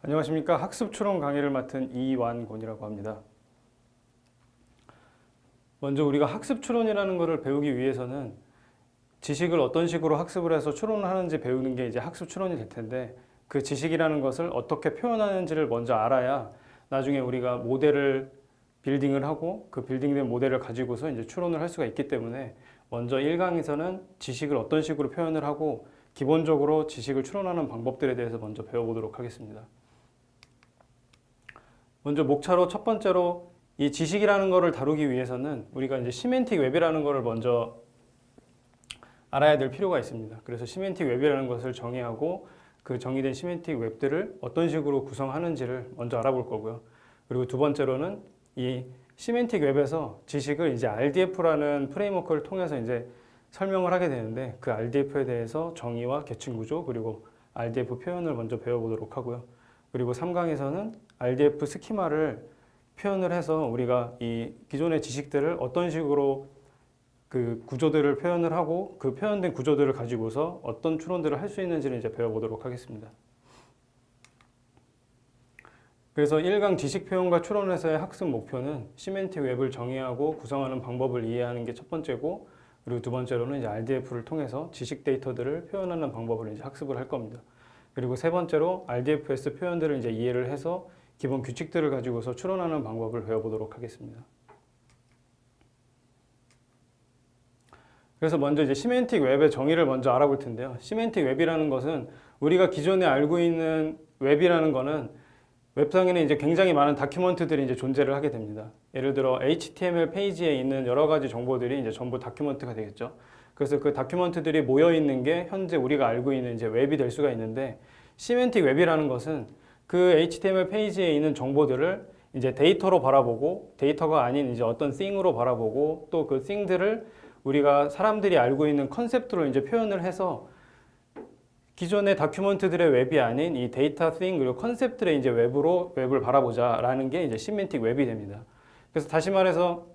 안녕하십니까. 학습추론 강의를 맡은 이완곤이라고 합니다. 먼저 우리가 학습추론이라는 것을 배우기 위해서는 지식을 어떤 식으로 학습을 해서 추론을 하는지 배우는 게 이제 학습추론이 될 텐데, 그 지식이라는 것을 어떻게 표현하는지를 먼저 알아야 나중에 우리가 모델을 빌딩을 하고 그 빌딩된 모델을 가지고서 이제 추론을 할 수가 있기 때문에, 먼저 1강에서는 지식을 어떤 식으로 표현을 하고 기본적으로 지식을 추론하는 방법들에 대해서 먼저 배워보도록 하겠습니다. 먼저 목차로 첫 번째로 이 지식이라는 것을 다루기 위해서는 우리가 이제 시멘틱 웹이라는 것을 먼저 알아야 될 필요가 있습니다. 그래서 시멘틱 웹이라는 것을 정의하고 그 정의된 시멘틱 웹들을 어떤 식으로 구성하는지를 먼저 알아볼 거고요. 그리고 두 번째로는 이 시멘틱 웹에서 지식을 이제 RDF라는 프레임워크를 통해서 이제 설명을 하게 되는데, 그 RDF에 대해서 정의와 계층 구조 그리고 RDF 표현을 먼저 배워보도록 하고요. 그리고 3강에서는 RDF 스키마를 표현을 해서 우리가 이 기존의 지식들을 어떤 식으로 그 구조들을 표현을 하고 그 표현된 구조들을 가지고서 어떤 추론들을 할 수 있는지를 이제 배워보도록 하겠습니다. 그래서 1강 지식 표현과 추론에서의 학습 목표는 시멘틱 웹을 정의하고 구성하는 방법을 이해하는 게 첫 번째고, 그리고 두 번째로는 이제 RDF를 통해서 지식 데이터들을 표현하는 방법을 이제 학습을 할 겁니다. 그리고 세 번째로 RDFS 표현들을 이제 이해를 해서 기본 규칙들을 가지고서 추론하는 방법을 배워보도록 하겠습니다. 그래서 먼저 이제 시멘틱 웹의 정의를 먼저 알아볼 텐데요. 시멘틱 웹이라는 것은 우리가 기존에 알고 있는 웹이라는 것은 웹상에는 이제 굉장히 많은 다큐먼트들이 이제 존재를 하게 됩니다. 예를 들어 HTML 페이지에 있는 여러 가지 정보들이 이제 전부 다큐먼트가 되겠죠. 그래서 그 다큐먼트들이 모여 있는 게 현재 우리가 알고 있는 이제 웹이 될 수가 있는데, 시멘틱 웹이라는 것은 그 HTML 페이지에 있는 정보들을 이제 데이터로 바라보고, 데이터가 아닌 이제 어떤 thing으로 바라보고, 또 그 thing들을 우리가 사람들이 알고 있는 컨셉트로 이제 표현을 해서 기존의 다큐먼트들의 웹이 아닌 이 데이터 thing 그리고 컨셉들의 이제 웹을 바라보자라는 게 이제 시멘틱 웹이 됩니다. 그래서 다시 말해서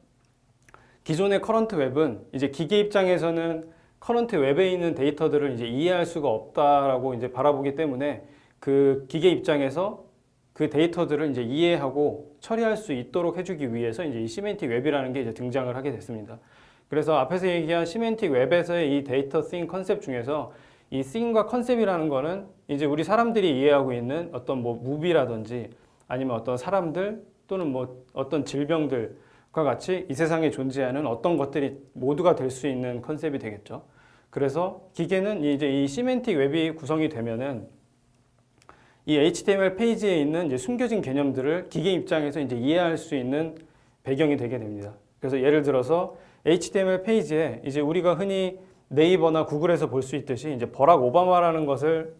기존의 커런트 웹은 이제 기계 입장에서는 커런트 웹에 있는 데이터들을 이제 이해할 수가 없다라고 이제 바라보기 때문에, 그 기계 입장에서 그 데이터들을 이제 이해하고 처리할 수 있도록 해주기 위해서 이제 이 시멘틱 웹이라는 게 이제 등장을 하게 됐습니다. 그래서 앞에서 얘기한 시멘틱 웹에서의 이 데이터 thing 컨셉 중에서 이 thing과 컨셉이라는 거는 이제 우리 사람들이 이해하고 있는 어떤 뭐 무비라든지 아니면 어떤 사람들 또는 뭐 어떤 질병들 과 같이 이 세상에 존재하는 어떤 것들이 모두가 될 수 있는 컨셉이 되겠죠. 그래서 기계는 이제 이 시멘틱 웹이 구성이 되면은 이 HTML 페이지에 있는 이제 숨겨진 개념들을 기계 입장에서 이제 이해할 수 있는 배경이 되게 됩니다. 그래서 예를 들어서 HTML 페이지에 이제 우리가 흔히 네이버나 구글에서 볼 수 있듯이 이제 버락 오바마라는 것을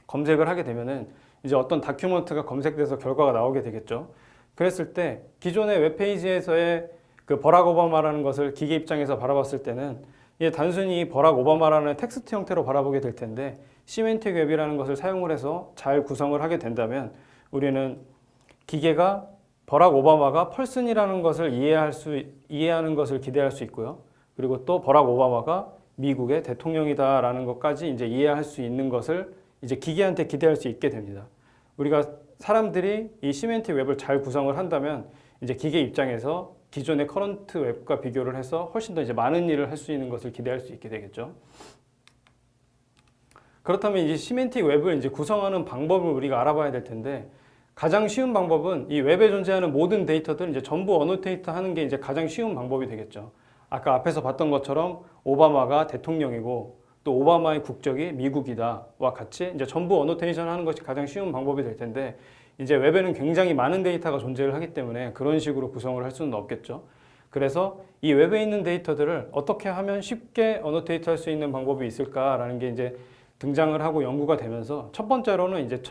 검색을 하게 되면은 이제 어떤 다큐먼트가 검색돼서 결과가 나오게 되겠죠. 그랬을 때 기존의 웹페이지에서의 그 버락 오바마라는 것을 기계 입장에서 바라봤을 때는 이게 단순히 버락 오바마라는 텍스트 형태로 바라보게 될 텐데, 시멘틱 웹이라는 것을 사용을 해서 잘 구성을 하게 된다면 우리는 기계가 버락 오바마가 펄슨이라는 것을 이해하는 것을 기대할 수 있고요. 그리고 또 버락 오바마가 미국의 대통령이다라는 것까지 이제 이해할 수 있는 것을 이제 기계한테 기대할 수 있게 됩니다. 우리가 사람들이 이 시멘틱 웹을 잘 구성을 한다면 이제 기계 입장에서 기존의 커런트 웹과 비교를 해서 훨씬 더 이제 많은 일을 할 수 있는 것을 기대할 수 있게 되겠죠. 그렇다면 이제 시멘틱 웹을 이제 구성하는 방법을 우리가 알아봐야 될 텐데, 가장 쉬운 방법은 이 웹에 존재하는 모든 데이터들 이제 전부 어노테이트 하는 게 이제 가장 쉬운 방법이 되겠죠. 아까 앞에서 봤던 것처럼 오바마가 대통령이고 또 오바마의 국적이 미국이다와 같이 이제 전부 어노테이션 하는 것이 가장 쉬운 방법이 될 텐데, 이제 웹에는 굉장히 많은 데이터가 존재를 하기 때문에 그런 식으로 구성을 할 수는 없겠죠. 그래서 이 웹에 있는 데이터들을 어떻게 하면 쉽게 어노테이트 할 수 있는 방법이 있을까라는 게 이제 등장을 하고 연구가 되면서, 첫 번째로는 이제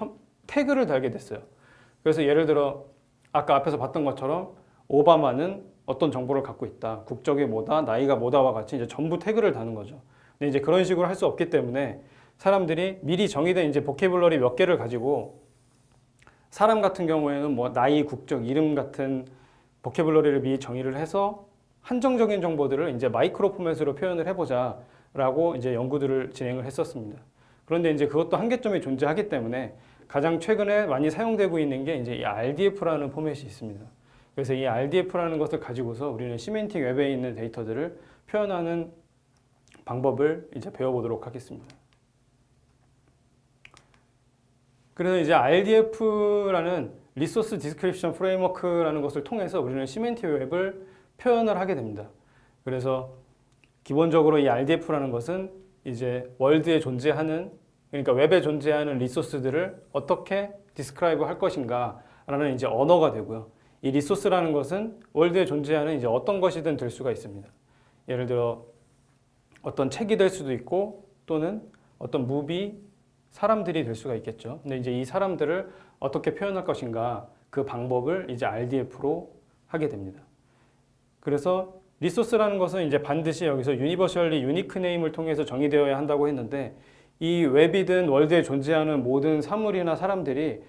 태그를 달게 됐어요. 그래서 예를 들어 아까 앞에서 봤던 것처럼 오바마는 어떤 정보를 갖고 있다, 국적이 뭐다, 나이가 뭐다와 같이 이제 전부 태그를 다는 거죠. 근데 이제 그런 식으로 할 수 없기 때문에 사람들이 미리 정의된 이제 보캐블러리 몇 개를 가지고, 사람 같은 경우에는 뭐 나이, 국적, 이름 같은 보캐블러리를 미리 정의를 해서 한정적인 정보들을 이제 마이크로 포맷으로 표현을 해보자라고 이제 연구들을 진행을 했었습니다. 그런데 이제 그것도 한계점이 존재하기 때문에 가장 최근에 많이 사용되고 있는 게 이제 이 RDF라는 포맷이 있습니다. 그래서 이 RDF라는 것을 가지고서 우리는 시멘틱 웹에 있는 데이터들을 표현하는 방법을 이제 배워보도록 하겠습니다. 그래서 이제 RDF라는 리소스 디스크립션 프레임워크라는 것을 통해서 우리는 시멘틱 웹을 표현을 하게 됩니다. 그래서 기본적으로 이 RDF라는 것은 이제 월드에 존재하는, 그러니까 웹에 존재하는 리소스들을 어떻게 디스크라이브 할 것인가 라는 이제 언어가 되고요. 이 리소스라는 것은 월드에 존재하는 이제 어떤 것이든 될 수가 있습니다. 예를 들어 어떤 책이 될 수도 있고 또는 어떤 무비, 사람들이 될 수가 있겠죠. 근데 이제 이 사람들을 어떻게 표현할 것인가 그 방법을 이제 RDF로 하게 됩니다. 그래서 리소스라는 것은 이제 반드시 여기서 유니버셜리 유니크 네임을 통해서 정의되어야 한다고 했는데 이 웹이든 월드에 존재하는 모든 사물이나 사람들이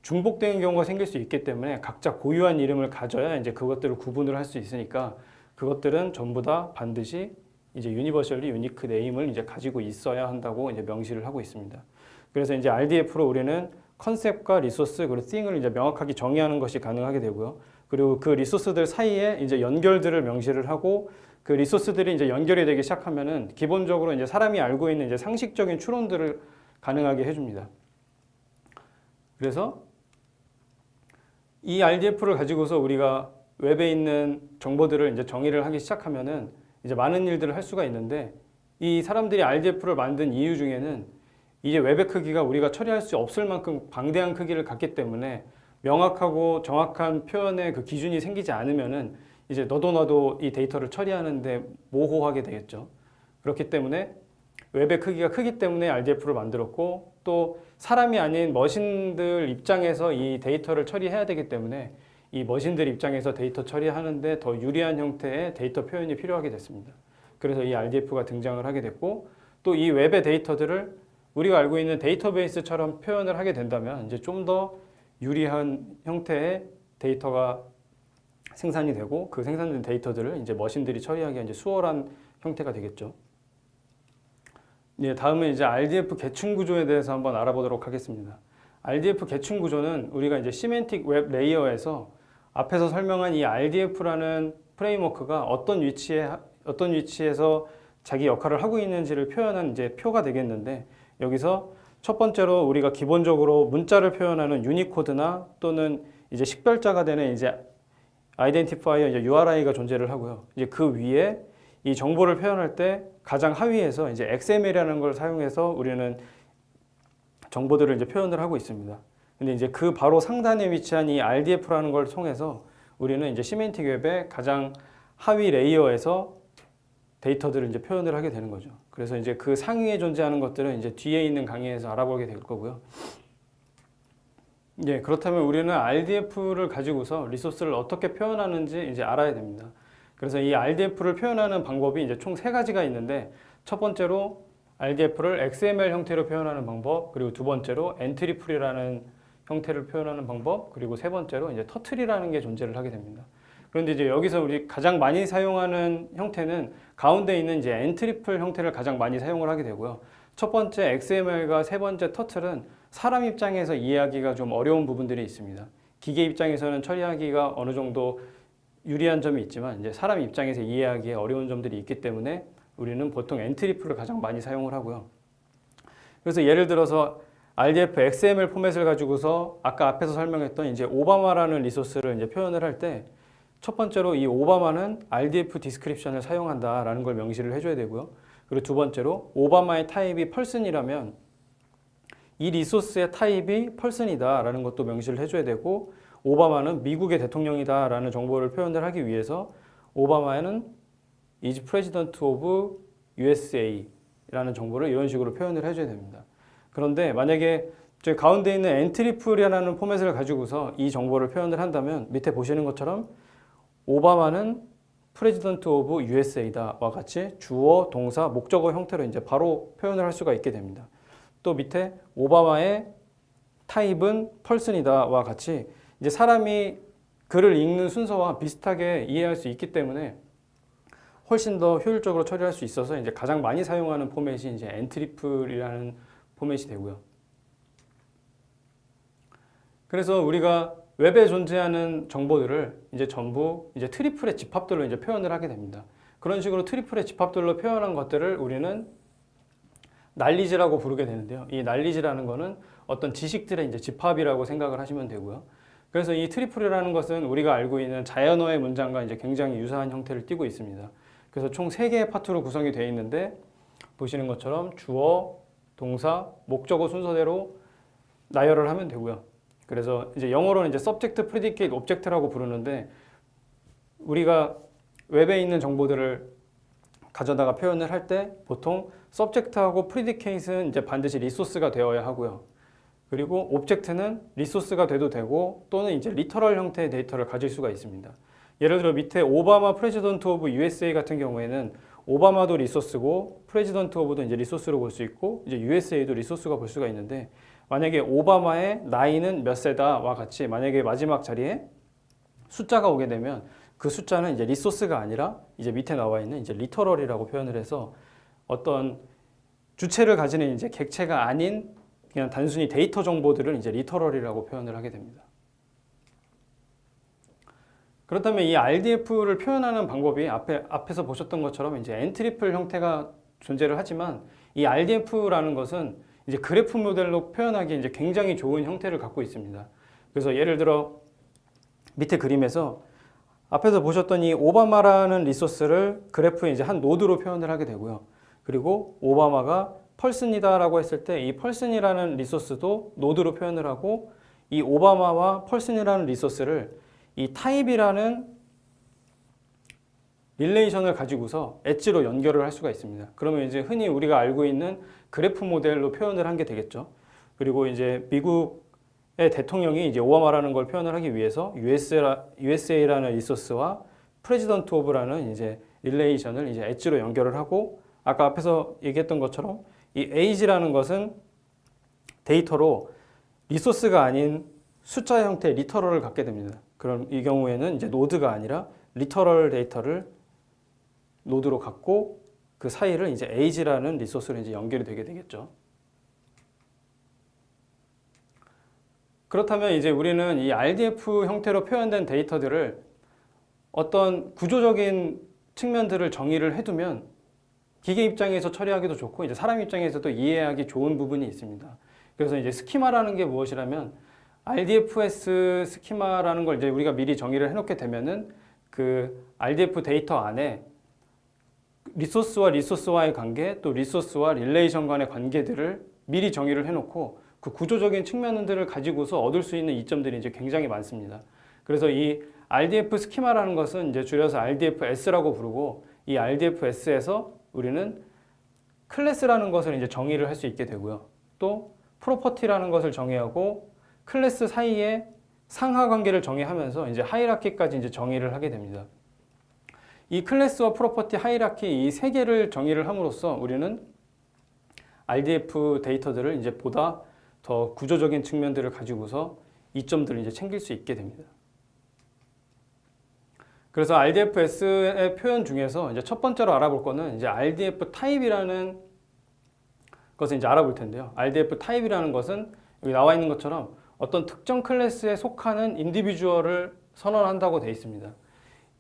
중복되는 경우가 생길 수 있기 때문에 각자 고유한 이름을 가져야 이제 그것들을 구분을 할 수 있으니까 그것들은 전부 다 반드시 이제 유니버셜리 유니크 네임을 이제 가지고 있어야 한다고 이제 명시를 하고 있습니다. 그래서 이제 RDF로 우리는 컨셉과 리소스 그리고 thing을 이제 명확하게 정의하는 것이 가능하게 되고요. 그리고 그 리소스들 사이에 이제 연결들을 명시를 하고 그 리소스들이 이제 연결이 되기 시작하면은 기본적으로 이제 사람이 알고 있는 이제 상식적인 추론들을 가능하게 해줍니다. 그래서 이 RDF를 가지고서 우리가 웹에 있는 정보들을 이제 정의를 하기 시작하면은 이제 많은 일들을 할 수가 있는데 이 사람들이 RDF를 만든 이유 중에는 이제 웹의 크기가 우리가 처리할 수 없을 만큼 방대한 크기를 갖기 때문에 명확하고 정확한 표현의 그 기준이 생기지 않으면은 이제 너도 나도 이 데이터를 처리하는데 모호하게 되겠죠. 그렇기 때문에 웹의 크기가 크기 때문에 RDF를 만들었고 또 사람이 아닌 머신들 입장에서 이 데이터를 처리해야 되기 때문에 이 머신들 입장에서 데이터 처리하는데 더 유리한 형태의 데이터 표현이 필요하게 됐습니다. 그래서 이 RDF가 등장을 하게 됐고 또 이 웹의 데이터들을 우리가 알고 있는 데이터베이스처럼 표현을 하게 된다면 이제 좀 더 유리한 형태의 데이터가 생산이 되고 그 생산된 데이터들을 이제 머신들이 처리하기 이제 수월한 형태가 되겠죠. 네, 다음은 이제 RDF 계층 구조에 대해서 한번 알아보도록 하겠습니다. RDF 계층 구조는 우리가 이제 시멘틱 웹 레이어에서 앞에서 설명한 이 RDF라는 프레임워크가 어떤 위치에서 자기 역할을 하고 있는지를 표현한 이제 표가 되겠는데 여기서 첫 번째로 우리가 기본적으로 문자를 표현하는 유니코드나 또는 이제 식별자가 되는 이제 아이덴티파이어 이제 URI가 존재를 하고요. 이제 그 위에 이 정보를 표현할 때 가장 하위에서 이제 XML이라는 걸 사용해서 우리는 정보들을 이제 표현을 하고 있습니다. 근데 이제 그 바로 상단에 위치한 이 RDF라는 걸 통해서 우리는 이제 시멘틱 웹의 가장 하위 레이어에서 데이터들을 이제 표현을 하게 되는 거죠. 그래서 이제 그 상위에 존재하는 것들은 이제 뒤에 있는 강의에서 알아보게 될 거고요. 예, 그렇다면 우리는 RDF를 가지고서 리소스를 어떻게 표현하는지 이제 알아야 됩니다. 그래서 이 RDF를 표현하는 방법이 이제 총 3가지가 있는데 첫 번째로 RDF를 XML 형태로 표현하는 방법, 그리고 두 번째로 엔트리풀이라는 형태를 표현하는 방법, 그리고 세 번째로 이제 터틀이라는 게 존재를 하게 됩니다. 그런데 이제 여기서 우리 가장 많이 사용하는 형태는 가운데 있는 이제 엔트리풀 형태를 가장 많이 사용을 하게 되고요. 첫 번째 XML과 세 번째 터틀은 사람 입장에서 이해하기가 좀 어려운 부분들이 있습니다. 기계 입장에서는 처리하기가 어느 정도 유리한 점이 있지만 이제 사람 입장에서 이해하기에 어려운 점들이 있기 때문에 우리는 보통 엔트리풀을 가장 많이 사용을 하고요. 그래서 예를 들어서 RDF XML 포맷을 가지고서 아까 앞에서 설명했던 이제 오바마라는 리소스를 이제 표현을 할 때 첫 번째로 이 오바마는 RDF 디스크립션을 사용한다라는 걸 명시를 해줘야 되고요. 그리고 두 번째로 오바마의 타입이 펄슨이라면 이 리소스의 타입이 펄슨이다라는 것도 명시를 해줘야 되고 오바마는 미국의 대통령이다라는 정보를 표현을 하기 위해서 오바마는 is president of USA라는 정보를 이런 식으로 표현을 해줘야 됩니다. 그런데 만약에 저기 가운데 있는 엔트리풀이라는 포맷을 가지고서 이 정보를 표현을 한다면 밑에 보시는 것처럼 오바마는 President of USA다와 같이 주어, 동사, 목적어 형태로 이제 바로 표현을 할 수가 있게 됩니다. 또 밑에 오바마의 타입은 펄슨이다와 같이 이제 사람이 글을 읽는 순서와 비슷하게 이해할 수 있기 때문에 훨씬 더 효율적으로 처리할 수 있어서 이제 가장 많이 사용하는 포맷이 이제 엔트리풀이라는 포맷이 되고요. 그래서 우리가 웹에 존재하는 정보들을 이제 전부 이제 트리플의 집합들로 이제 표현을 하게 됩니다. 그런 식으로 트리플의 집합들로 표현한 것들을 우리는 난리지라고 부르게 되는데요. 이 난리지라는 거는 어떤 지식들의 이제 집합이라고 생각을 하시면 되고요. 그래서 이 트리플이라는 것은 우리가 알고 있는 자연어의 문장과 이제 굉장히 유사한 형태를 띠고 있습니다. 그래서 총 3개의 파트로 구성이 되어 있는데 보시는 것처럼 주어, 동사, 목적어 순서대로 나열을 하면 되고요. 그래서 이제 영어로는 이제 subject, predicate, object라고 부르는데 우리가 웹에 있는 정보들을 가져다가 표현을 할 때 보통 subject하고 predicate는 이제 반드시 리소스가 되어야 하고요. 그리고 object는 리소스가 돼도 되고 또는 이제 리터럴 형태의 데이터를 가질 수가 있습니다. 예를 들어 밑에 오바마 프레지던트 오브 USA 같은 경우에는 오바마도 리소스고 프레지던트 오브도 이제 리소스로 볼 수 있고 이제 USA도 리소스가 볼 수가 있는데 만약에 오바마의 나이는 몇 세다와 같이 만약에 마지막 자리에 숫자가 오게 되면 그 숫자는 이제 리소스가 아니라 이제 밑에 나와 있는 이제 리터럴이라고 표현을 해서 어떤 주체를 가지는 이제 객체가 아닌 그냥 단순히 데이터 정보들을 이제 리터럴이라고 표현을 하게 됩니다. 그렇다면 이 RDF를 표현하는 방법이 앞에서 보셨던 것처럼 이제 엔트리플 형태가 존재를 하지만 이 RDF라는 것은 이제 그래프 모델로 표현하기 이제 굉장히 좋은 형태를 갖고 있습니다. 그래서 예를 들어 밑에 그림에서 앞에서 보셨던 이 오바마라는 리소스를 그래프에 이제 한 노드로 표현을 하게 되고요. 그리고 오바마가 펄슨이다라고 했을 때 이 펄슨이라는 리소스도 노드로 표현을 하고 이 오바마와 펄슨이라는 리소스를 이 타입이라는 릴레이션을 가지고서 엣지로 연결을 할 수가 있습니다. 그러면 이제 흔히 우리가 알고 있는 그래프 모델로 표현을 한 게 되겠죠. 그리고 이제 미국의 대통령이 이제 오바마라는 걸 표현을 하기 위해서 USA라는 리소스와 프레지던트 오브라는 이제 릴레이션을 이제 엣지로 연결을 하고 아까 앞에서 얘기했던 것처럼 이 age라는 것은 데이터로 리소스가 아닌 숫자 형태의 리터럴을 갖게 됩니다. 그럼 이 경우에는 이제 노드가 아니라 리터럴 데이터를 노드로 갖고 그 사이를 이제 age라는 리소스로 이제 연결이 되게 되겠죠. 그렇다면 이제 우리는 이 RDF 형태로 표현된 데이터들을 어떤 구조적인 측면들을 정의를 해두면 기계 입장에서 처리하기도 좋고 이제 사람 입장에서도 이해하기 좋은 부분이 있습니다. 그래서 이제 스키마라는 게 무엇이라면 RDFS 스키마라는 걸 이제 우리가 미리 정의를 해놓게 되면은 그 RDF 데이터 안에 리소스와 리소스와의 관계 또 리소스와 릴레이션 간의 관계들을 미리 정의를 해놓고 그 구조적인 측면들을 가지고서 얻을 수 있는 이점들이 이제 굉장히 많습니다. 그래서 이 RDF 스키마라는 것은 이제 줄여서 RDFS라고 부르고 이 RDFS에서 우리는 클래스라는 것을 이제 정의를 할 수 있게 되고요. 또 프로퍼티라는 것을 정의하고 클래스 사이에 상하 관계를 정의하면서 이제 하이라키까지 이제 정의를 하게 됩니다. 이 클래스와 프로퍼티, 하이라키 이 세 개를 정의를 함으로써 우리는 RDF 데이터들을 이제 보다 더 구조적인 측면들을 가지고서 이점들을 이제 챙길 수 있게 됩니다. 그래서 RDFS의 표현 중에서 이제 첫 번째로 알아볼 거는 이제 RDF 타입이라는 것을 이제 알아볼 텐데요. RDF 타입이라는 것은 여기 나와 있는 것처럼 어떤 특정 클래스에 속하는 인디비주얼을 선언한다고 되어 있습니다.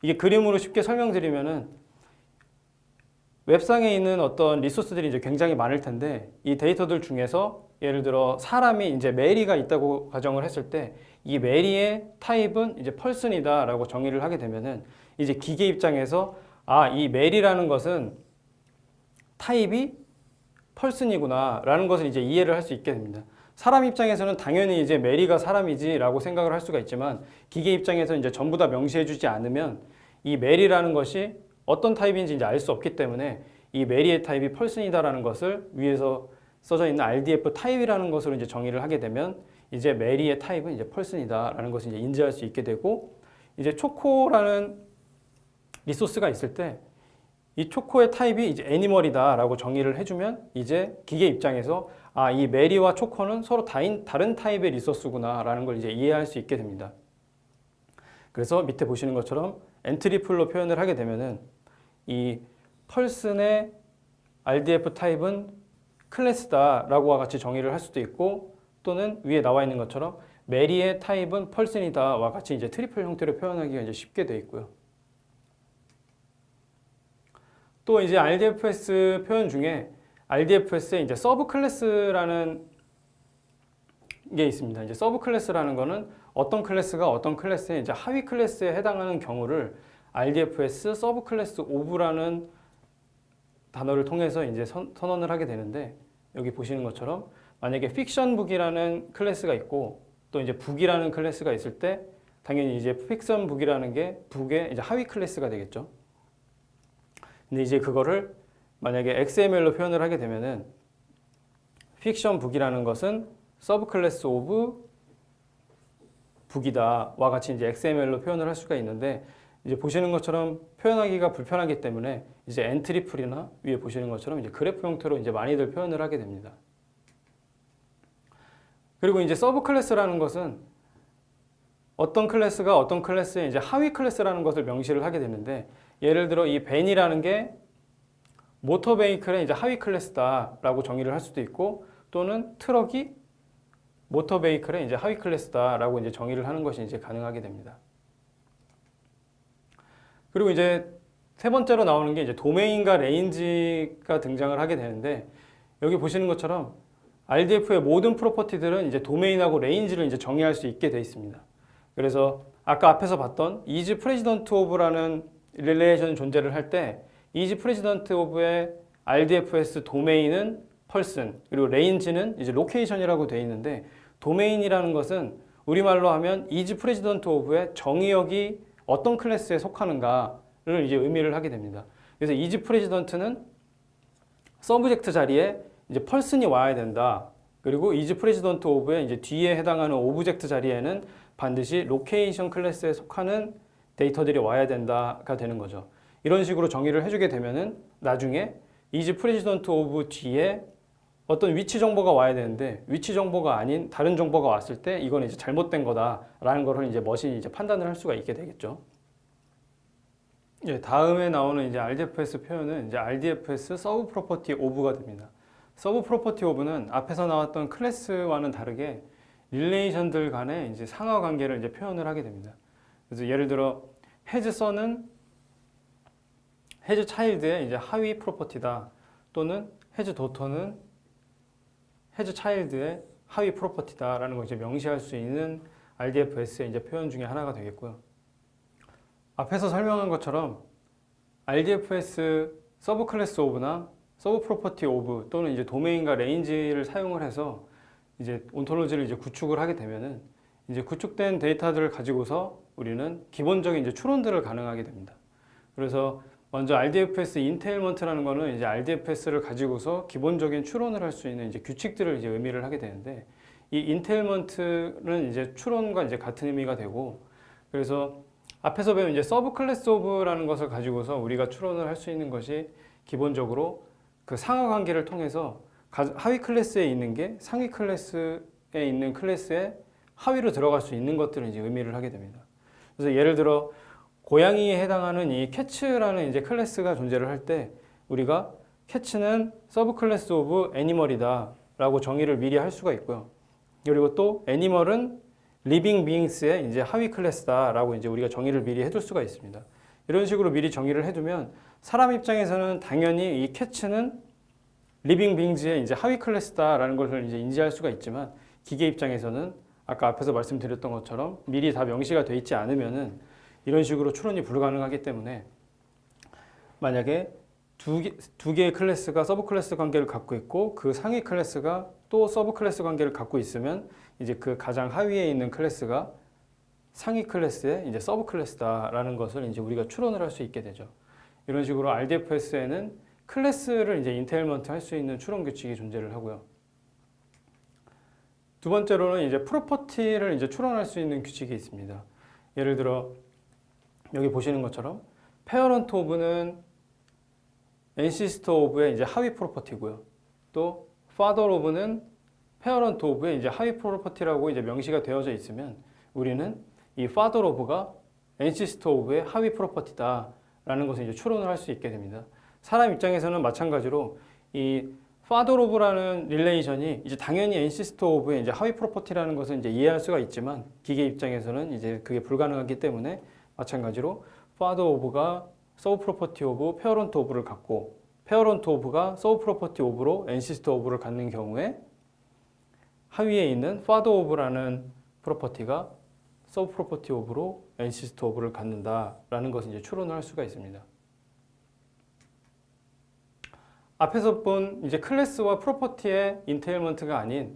이게 그림으로 쉽게 설명드리면은 웹상에 있는 어떤 리소스들이 이제 굉장히 많을 텐데 이 데이터들 중에서 예를 들어 사람이 이제 메리가 있다고 가정을 했을 때 이 메리의 타입은 이제 펄슨이다라고 정의를 하게 되면은 이제 기계 입장에서 이 메리라는 것은 타입이 펄슨이구나라는 것을 이제 이해를 할 수 있게 됩니다. 사람 입장에서는 당연히 이제 메리가 사람이지라고 생각을 할 수가 있지만 기계 입장에서 이제 전부 다 명시해주지 않으면 이 메리라는 것이 어떤 타입인지 이제 알 수 없기 때문에 이 메리의 타입이 펄슨이다라는 것을 위에서 써져 있는 RDF 타입이라는 것으로 이제 정의를 하게 되면 이제 메리의 타입은 이제 펄슨이다라는 것을 이제 인지할 수 있게 되고 이제 초코라는 리소스가 있을 때 이 초코의 타입이 이제 애니멀이다라고 정의를 해주면 이제 기계 입장에서 이 메리와 초코는 서로 다른 타입의 리소스구나라는 걸 이제 이해할 수 있게 됩니다. 그래서 밑에 보시는 것처럼 엔트리풀로 표현을 하게 되면은 이 펄슨의 RDF 타입은 클래스다라고와 같이 정의를 할 수도 있고 또는 위에 나와 있는 것처럼 메리의 타입은 펄슨이다와 같이 이제 트리플 형태로 표현하기가 이제 쉽게 돼 있고요. 또 이제 RDFS 표현 중에 RDFS에 이제 서브 클래스라는 게 있습니다. 이제 서브 클래스라는 거는 어떤 클래스가 어떤 클래스의 이제 하위 클래스에 해당하는 경우를 RDFS 서브 클래스 오브라는 단어를 통해서 이제 선언을 하게 되는데, 여기 보시는 것처럼 만약에 픽션 북이라는 클래스가 있고 또 이제 북이라는 클래스가 있을 때 당연히 이제 픽션 북이라는 게 북의 이제 하위 클래스가 되겠죠. 근데 이제 그거를 만약에 XML로 표현을 하게 되면은 픽션 북이라는 것은 서브 클래스 오브 북이다와 같이 이제 XML로 표현을 할 수가 있는데, 이제 보시는 것처럼 표현하기가 불편하기 때문에 이제 엔트리플이나 위에 보시는 것처럼 이제 그래프 형태로 이제 많이들 표현을 하게 됩니다. 그리고 이제 서브 클래스라는 것은 어떤 클래스가 어떤 클래스의 이제 하위 클래스라는 것을 명시를 하게 되는데, 예를 들어 이 벤이라는 게 모터 베이클의 이제 하위 클래스다라고 정의를 할 수도 있고, 또는 트럭이 모터 베이클의 이제 하위 클래스다라고 이제 정의를 하는 것이 이제 가능하게 됩니다. 그리고 이제 세 번째로 나오는 게 이제 도메인과 레인지가 등장을 하게 되는데, 여기 보시는 것처럼 RDF의 모든 프로퍼티들은 이제 도메인하고 레인지를 이제 정의할 수 있게 되어 있습니다. 그래서 아까 앞에서 봤던 is president of라는 릴레이션 존재를 할 때 is president of의 RDFS 도메인은 person, 그리고 레인지는 이제 location이라고 되어 있는데, 도메인이라는 것은 우리말로 하면 is president of의 정의역이 어떤 클래스에 속하는가를 이제 의미를 하게 됩니다. 그래서 is president는 서브젝트 자리에 이제 person이 와야 된다. 그리고 is president of의 이제 뒤에 해당하는 오브젝트 자리에는 반드시 location 클래스에 속하는 데이터들이 와야 된다가 되는 거죠. 이런 식으로 정의를 해주게 되면은 나중에 is president of 뒤에 어떤 위치 정보가 와야 되는데 위치 정보가 아닌 다른 정보가 왔을 때 이건 이제 잘못된 거다라는 거를 이제 머신이 이제 판단을 할 수가 있게 되겠죠. 예, 다음에 나오는 이제 RDFS 표현은 이제 RDFS 서브 프로퍼티 오브가 됩니다. 서브 프로퍼티 오브는 앞에서 나왔던 클래스와는 다르게 릴레이션들 간의 이제 상하 관계를 이제 표현을 하게 됩니다. 그래서 예를 들어 has son은 has child의 이제 하위 프로퍼티다, 또는 has daughter는 has child의 하위 프로퍼티다라는 걸 이제 명시할 수 있는 RDFS의 이제 표현 중에 하나가 되겠고요. 앞에서 설명한 것처럼 RDFS 서브 클래스 오브나 서브 프로퍼티 오브 또는 이제 도메인과 레인지를 사용을 해서 이제 온톨로지를 이제 구축을 하게 되면은 이제 구축된 데이터들을 가지고서 우리는 기본적인 이제 추론들을 가능하게 됩니다. 그래서 먼저 RDFS 인테일먼트라는 거는 이제 RDFS를 가지고서 기본적인 추론을 할 수 있는 이제 규칙들을 이제 의미를 하게 되는데, 이 인테일먼트는 이제 추론과 이제 같은 의미가 되고, 그래서 앞에서 배운 이제 서브 클래스 오브라는 것을 가지고서 우리가 추론을 할 수 있는 것이 기본적으로 그 상하 관계를 통해서 하위 클래스에 있는 게 상위 클래스에 있는 클래스의 하위로 들어갈 수 있는 것들을 이제 의미를 하게 됩니다. 그래서 예를 들어 고양이에 해당하는 이 캐츠라는 이제 클래스가 존재를 할 때 우리가 캐츠는 서브 클래스 오브 애니멀이다 라고 정의를 미리 할 수가 있고요. 그리고 또 애니멀은 리빙 비잉스의 이제 하위 클래스다 라고 이제 우리가 정의를 미리 해둘 수가 있습니다. 이런 식으로 미리 정의를 해두면 사람 입장에서는 당연히 이 캐츠는 리빙 빙즈의 이제 하위 클래스다라는 것을 이제 인지할 수가 있지만, 기계 입장에서는 아까 앞에서 말씀드렸던 것처럼 미리 다 명시가 되어 있지 않으면은 이런 식으로 추론이 불가능하기 때문에, 만약에 두 개의 클래스가 서브 클래스 관계를 갖고 있고 그 상위 클래스가 또 서브 클래스 관계를 갖고 있으면 이제 그 가장 하위에 있는 클래스가 상위 클래스의 이제 서브 클래스다라는 것을 이제 우리가 추론을 할 수 있게 되죠. 이런 식으로 RDFS에는 클래스를 이제 인테일먼트 할 수 있는 추론 규칙이 존재를 하고요. 두 번째로는 이제 프로퍼티를 이제 추론할 수 있는 규칙이 있습니다. 예를 들어 여기 보시는 것처럼 페어런트 오브는 엔시스터 오브의 이제 하위 프로퍼티고요. 또 파더 오브는 페어런트 오브의 이제 하위 프로퍼티라고 이제 명시가 되어져 있으면 우리는 이 파더 오브가 엔시스터 오브의 하위 프로퍼티다라는 것을 이제 추론을 할 수 있게 됩니다. 사람 입장에서는 마찬가지로 이 father of라는 릴레이션이 이제 당연히 insist of의 이제 하위 프로퍼티라는 것은 이제 이해할 수가 있지만 기계 입장에서는 이제 그게 불가능하기 때문에 마찬가지로 father of가 sub property of parent of를 갖고 parent of가 sub property of로 insist of를 갖는 경우에 하위에 있는 father of라는 프로퍼티가 sub property of로 insist of를 갖는다라는 것을 이제 추론을 할 수가 있습니다. 앞에서 본 이제 클래스와 프로퍼티의 인테일먼트가 아닌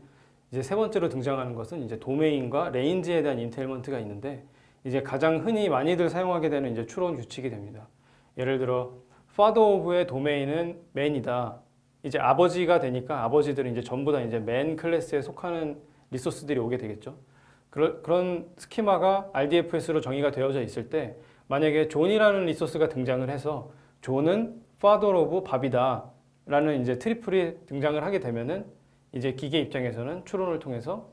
이제 세 번째로 등장하는 것은 이제 도메인과 레인지에 대한 인테일먼트가 있는데 이제 가장 흔히 많이들 사용하게 되는 이제 추론 규칙이 됩니다. 예를 들어 father of의 도메인은 man이다. 이제 아버지가 되니까 아버지들은 이제 전부 다 이제 man 클래스에 속하는 리소스들이 오게 되겠죠. 그런 스키마가 RDFS로 정의가 되어져 있을 때 만약에 존이라는 리소스가 등장을 해서 존은 father of 밥이다. 라는 이제 트리플이 등장을 하게 되면은 이제 기계 입장에서는 추론을 통해서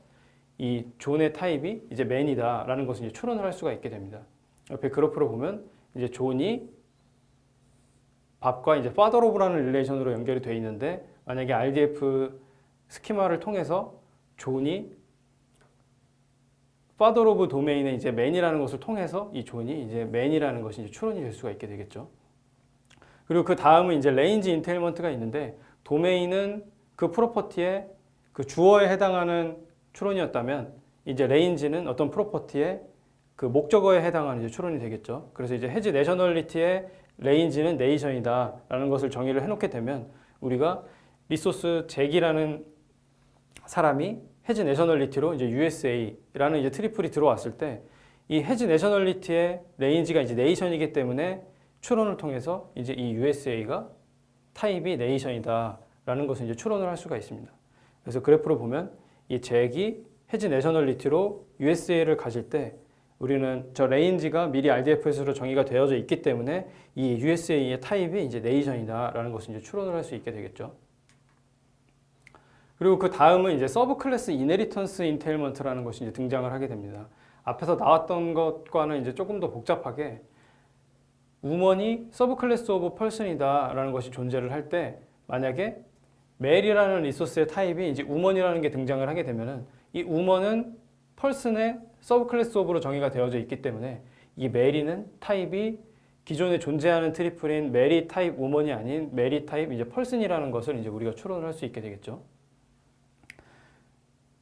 이 존의 타입이 이제 man이다 라는 것을 이제 추론을 할 수가 있게 됩니다. 옆에 그래프로 보면 이제 존이 밥과 이제 father of라는 릴레이션으로 연결이 되어 있는데 만약에 RDF 스키마를 통해서 존이 father of 도메인의 이제 man이라는 것을 통해서 이 존이 이제 man이라는 것이 이제 추론이 될 수가 있게 되겠죠. 그리고 그 다음은 이제 레인지 인테일먼트가 있는데 도메인은 그 프로퍼티의 그 주어에 해당하는 추론이었다면 이제 레인지는 어떤 프로퍼티의 그 목적어에 해당하는 이제 추론이 되겠죠. 그래서 이제 해지 내셔널리티의 레인지는 네이션이다 라는 것을 정의를 해놓게 되면 우리가 리소스 잭이라는 사람이 해지 내셔널리티로 이제 USA라는 이제 트리플이 들어왔을 때 이 해지 내셔널리티의 레인지가 이제 네이션이기 때문에 추론을 통해서 이제 이 USA가 타입이 네이션이다 라는 것을 이제 추론을 할 수가 있습니다. 그래서 그래프로 보면 이 잭이 해지 내셔널리티로 USA를 가질 때 우리는 저 레인지가 미리 RDFS로 정의가 되어져 있기 때문에 이 USA의 타입이 이제 네이션이다 라는 것을 이제 추론을 할 수 있게 되겠죠. 그리고 그 다음은 이제 서브 클래스 이네리턴스 인테일먼트라는 것이 이제 등장을 하게 됩니다. 앞에서 나왔던 것과는 이제 조금 더 복잡하게 우먼이 서브 클래스 오브 펄슨이다 라는 것이 존재를 할 때 만약에 멜이라는 리소스의 타입이 이제 우먼이라는 게 등장을 하게 되면은 이 우먼은 펄슨의 서브 클래스 오브로 정의가 되어져 있기 때문에 이 멜이는 타입이 기존에 존재하는 트리플인 멜이 타입 우먼이 아닌 멜이 타입 이제 펄슨이라는 것을 이제 우리가 추론을 할 수 있게 되겠죠.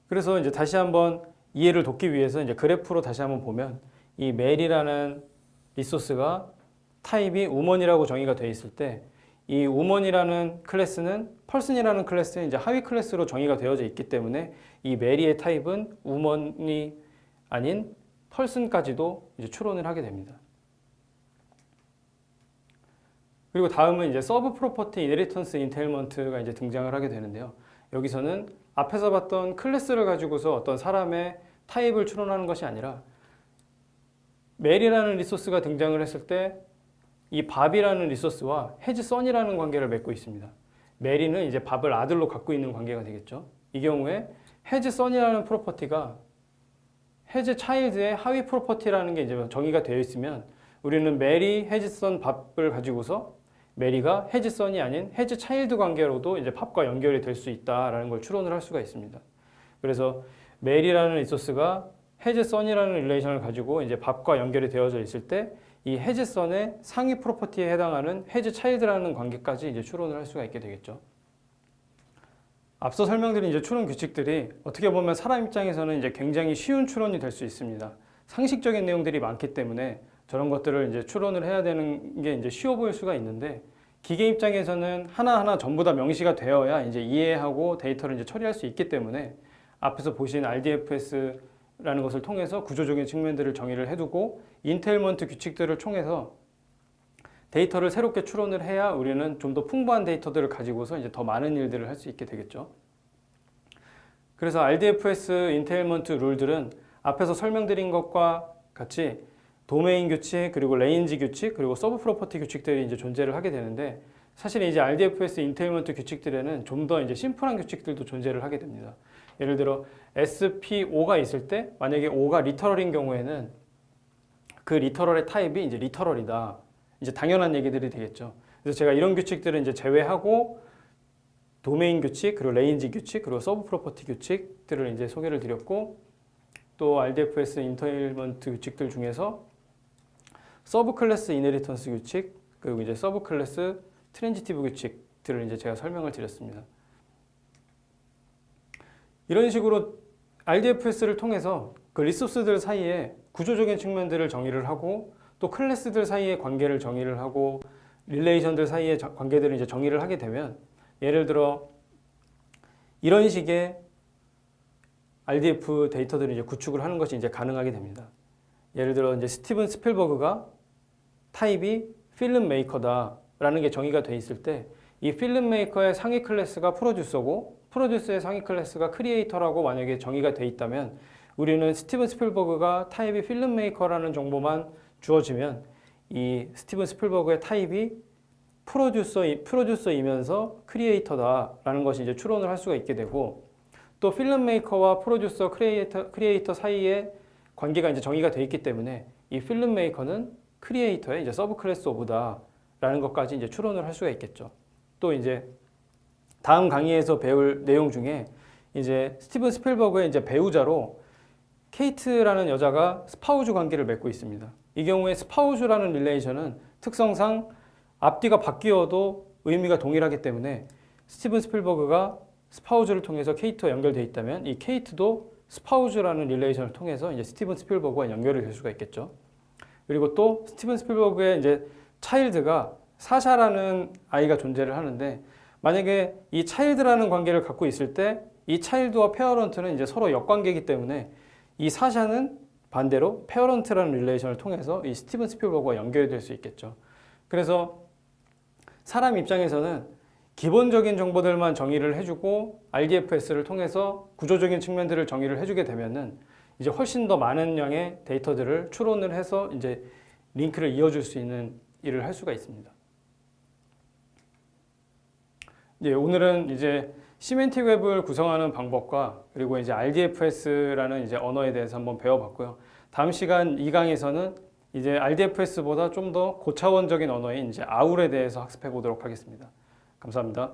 그래서 이제 다시 한번 이해를 돕기 위해서 이제 그래프로 다시 한번 보면 이 멜이라는 리소스가 타입이 우먼이라고 정의가 되어 있을 때 이 우먼이라는 클래스는 펄슨이라는 클래스의 이제 하위 클래스로 정의가 되어져 있기 때문에 이 메리의 타입은 우먼이 아닌 펄슨까지도 이제 추론을 하게 됩니다. 그리고 다음은 이제 서브 프로퍼티 이네리턴스 인테일먼트가 이제 등장을 하게 되는데요. 여기서는 앞에서 봤던 클래스를 가지고서 어떤 사람의 타입을 추론하는 것이 아니라 멜이라는 리소스가 등장을 했을 때 이 밥이라는 리소스와 해지 선이라는 관계를 맺고 있습니다. 메리는 이제 밥을 아들로 갖고 있는 관계가 되겠죠. 이 경우에 해지 선이라는 프로퍼티가 해지 차일드의 하위 프로퍼티라는 게 이제 정의가 되어 있으면 우리는 메리 해지 선 밥을 가지고서 메리가 해지 선이 아닌 해지 차일드 관계로도 이제 밥과 연결이 될 수 있다라는 걸 추론을 할 수가 있습니다. 그래서 메리라는 리소스가 해지 선이라는 릴레이션을 가지고 이제 밥과 연결이 되어져 있을 때 이 해지 선의 상위 프로퍼티에 해당하는 해지 차일드라는 관계까지 이제 추론을 할 수가 있게 되겠죠. 앞서 설명드린 이제 추론 규칙들이 어떻게 보면 사람 입장에서는 이제 굉장히 쉬운 추론이 될 수 있습니다. 상식적인 내용들이 많기 때문에 저런 것들을 이제 추론을 해야 되는 게 이제 쉬워 보일 수가 있는데 기계 입장에서는 하나하나 전부 다 명시가 되어야 이제 이해하고 데이터를 이제 처리할 수 있기 때문에 앞에서 보신 RDFS라는 것을 통해서 구조적인 측면들을 정의를 해두고 인테일먼트 규칙들을 통해서 데이터를 새롭게 추론을 해야 우리는 좀 더 풍부한 데이터들을 가지고서 이제 더 많은 일들을 할 수 있게 되겠죠. 그래서 RDFS 인테일먼트 룰들은 앞에서 설명드린 것과 같이 도메인 규칙, 그리고 레인지 규칙, 그리고 서브 프로퍼티 규칙들이 이제 존재를 하게 되는데 사실 이제 RDFS 인테일먼트 규칙들에는 좀 더 이제 심플한 규칙들도 존재를 하게 됩니다. 예를 들어 SP5가 있을 때 만약에 5가 리터럴인 경우에는 그 리터럴의 타입이 이제 리터럴이다. 이제 당연한 얘기들이 되겠죠. 그래서 제가 이런 규칙들을 이제 제외하고 도메인 규칙, 그리고 레인지 규칙, 그리고 서브 프로퍼티 규칙들을 이제 소개를 드렸고, 또 RDFS 인터일먼트 규칙들 중에서 서브 클래스 이네리턴스 규칙, 그리고 이제 서브 클래스 트랜지티브 규칙들을 이제 제가 설명을 드렸습니다. 이런 식으로 RDFS를 통해서 그 리소스들 사이에 구조적인 측면들을 정의를 하고, 또 클래스들 사이의 관계를 정의를 하고, 릴레이션들 사이의 관계들을 이제 정의를 하게 되면, 예를 들어 이런 식의 RDF 데이터들을 이제 구축을 하는 것이 이제 가능하게 됩니다. 예를 들어 이제 스티븐 스필버그가 타입이 필름 메이커다라는 게 정의가 돼 있을 때, 이 필름 메이커의 상위 클래스가 프로듀서고, 프로듀서의 상위 클래스가 크리에이터라고 만약에 정의가 돼 있다면, 우리는 스티븐 스필버그가 타입이 필름 메이커라는 정보만 주어지면 이 스티븐 스필버그의 타입이 프로듀서이면서 크리에이터다라는 것이 이제 추론을 할 수가 있게 되고, 또 필름 메이커와 프로듀서 크리에이터 사이의 관계가 이제 정의가 돼 있기 때문에 이 필름 메이커는 크리에이터의 이제 서브 클래스 오브다라는 것까지 이제 추론을 할 수가 있겠죠. 또 이제 다음 강의에서 배울 내용 중에 이제 스티븐 스필버그의 이제 배우자로 케이트라는 여자가 스파우즈 관계를 맺고 있습니다. 이 경우에 스파우즈라는 릴레이션은 특성상 앞뒤가 바뀌어도 의미가 동일하기 때문에 스티븐 스필버그가 스파우즈를 통해서 케이트와 연결되어 있다면 이 케이트도 스파우즈라는 릴레이션을 통해서 이제 스티븐 스필버그와 연결이 될 수가 있겠죠. 그리고 또 스티븐 스필버그의 이제 차일드가 사샤라는 아이가 존재를 하는데, 만약에 이 차일드라는 관계를 갖고 있을 때 이 차일드와 페어런트는 이제 서로 역관계이기 때문에 이 사샤는 반대로 페어런트라는 릴레이션을 통해서 이 스티븐 스필버그와 연결이 될 수 있겠죠. 그래서 사람 입장에서는 기본적인 정보들만 정의를 해주고 RDFS를 통해서 구조적인 측면들을 정의를 해주게 되면은 이제 훨씬 더 많은 양의 데이터들을 추론을 해서 이제 링크를 이어줄 수 있는 일을 할 수가 있습니다. 오늘은 이제 시멘틱 웹을 구성하는 방법과 그리고 이제 RDFS라는 이제 언어에 대해서 한번 배워봤고요. 다음 시간 2강에서는 이제 RDFS보다 좀 더 고차원적인 언어인 이제 아울에 대해서 학습해 보도록 하겠습니다. 감사합니다.